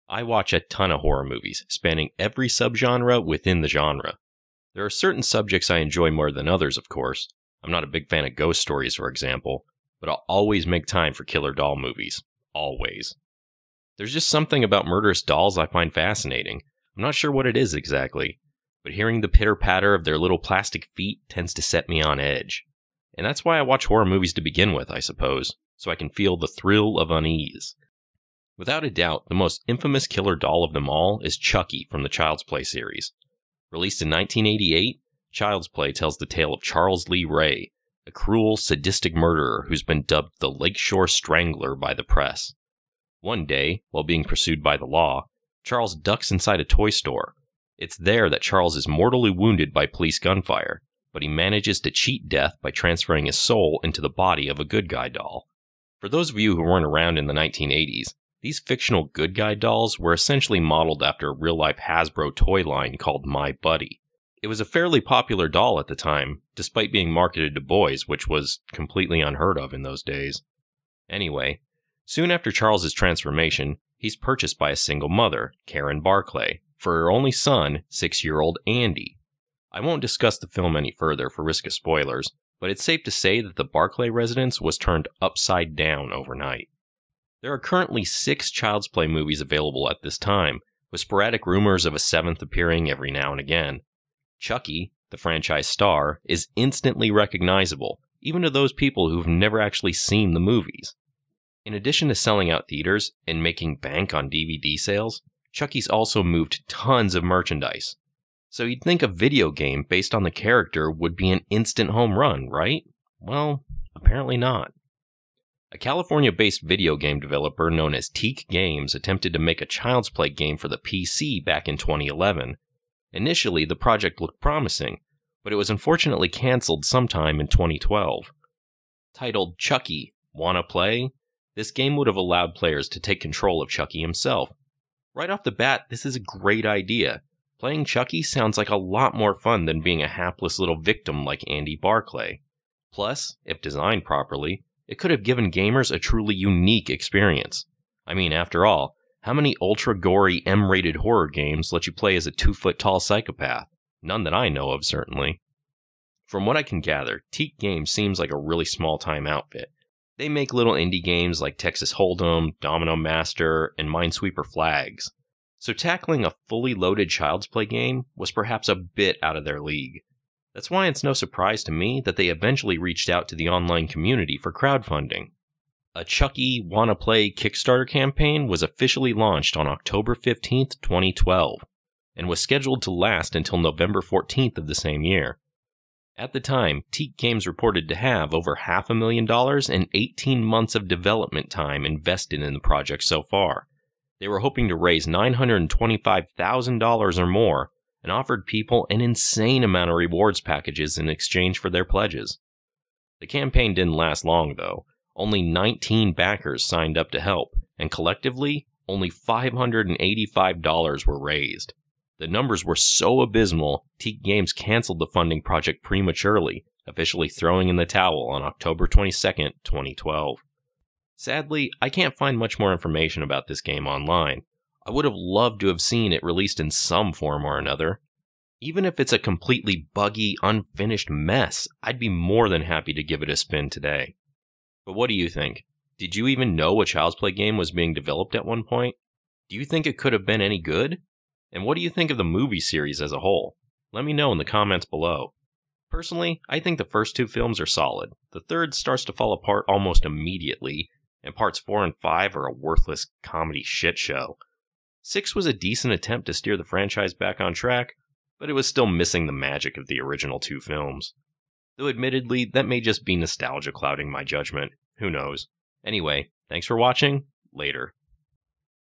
I watch a ton of horror movies, spanning every subgenre within the genre. There are certain subjects I enjoy more than others, of course. I'm not a big fan of ghost stories, for example, but I'll always make time for killer doll movies. Always. There's just something about murderous dolls I find fascinating. I'm not sure what it is exactly, but hearing the pitter-patter of their little plastic feet tends to set me on edge. And that's why I watch horror movies to begin with, I suppose, so I can feel the thrill of unease. Without a doubt, the most infamous killer doll of them all is Chucky from the Child's Play series. Released in 1988, Child's Play tells the tale of Charles Lee Ray, a cruel, sadistic murderer who's been dubbed the Lakeshore Strangler by the press. One day, while being pursued by the law, Charles ducks inside a toy store. It's there that Charles is mortally wounded by police gunfire, but he manages to cheat death by transferring his soul into the body of a good guy doll. For those of you who weren't around in the 1980s, these fictional good guy dolls were essentially modeled after a real-life Hasbro toy line called My Buddy. It was a fairly popular doll at the time, despite being marketed to boys, which was completely unheard of in those days. Anyway, soon after Charles's transformation, he's purchased by a single mother, Karen Barclay, for her only son, 6-year-old Andy. I won't discuss the film any further for risk of spoilers, but it's safe to say that the Barclay residence was turned upside down overnight. There are currently 6 Child's Play movies available at this time, with sporadic rumors of a 7th appearing every now and again. Chucky, the franchise star, is instantly recognizable, even to those people who've never actually seen the movies. In addition to selling out theaters and making bank on DVD sales, Chucky's also moved tons of merchandise. So you'd think a video game based on the character would be an instant home run, right? Well, apparently not. A California-based video game developer known as Teek Games attempted to make a Child's Play game for the PC back in 2011. Initially, the project looked promising, but it was unfortunately cancelled sometime in 2012. Titled Chucky, Wanna Play? This game would have allowed players to take control of Chucky himself. Right off the bat, this is a great idea. Playing Chucky sounds like a lot more fun than being a hapless little victim like Andy Barclay. Plus, if designed properly, it could have given gamers a truly unique experience. I mean, after all, how many ultra-gory M-rated horror games let you play as a 2-foot-tall psychopath? None that I know of, certainly. From what I can gather, Teek Games seems like a really small-time outfit. They make little indie games like Texas Hold'em, Domino Master, and Minesweeper Flags. So tackling a fully loaded Child's Play game was perhaps a bit out of their league. That's why it's no surprise to me that they eventually reached out to the online community for crowdfunding. A Chucky Wanna Play Kickstarter campaign was officially launched on October 15th, 2012, and was scheduled to last until November 14th of the same year. At the time, Teek Games reported to have over $500,000 and 18 months of development time invested in the project so far. They were hoping to raise $925,000 or more, and offered people an insane amount of rewards packages in exchange for their pledges. The campaign didn't last long, though. Only 19 backers signed up to help, and collectively, only $585 were raised. The numbers were so abysmal, Teek Games canceled the funding project prematurely, officially throwing in the towel on October 22nd, 2012. Sadly, I can't find much more information about this game online. I would have loved to have seen it released in some form or another. Even if it's a completely buggy, unfinished mess, I'd be more than happy to give it a spin today. But what do you think? Did you even know a Child's Play game was being developed at one point? Do you think it could have been any good? And what do you think of the movie series as a whole? Let me know in the comments below. Personally, I think the first 2 films are solid. The third starts to fall apart almost immediately, and parts 4 and 5 are a worthless comedy shit show. 6 was a decent attempt to steer the franchise back on track, but it was still missing the magic of the original 2 films. Though admittedly, that may just be nostalgia clouding my judgment. Who knows? Anyway, thanks for watching. Later.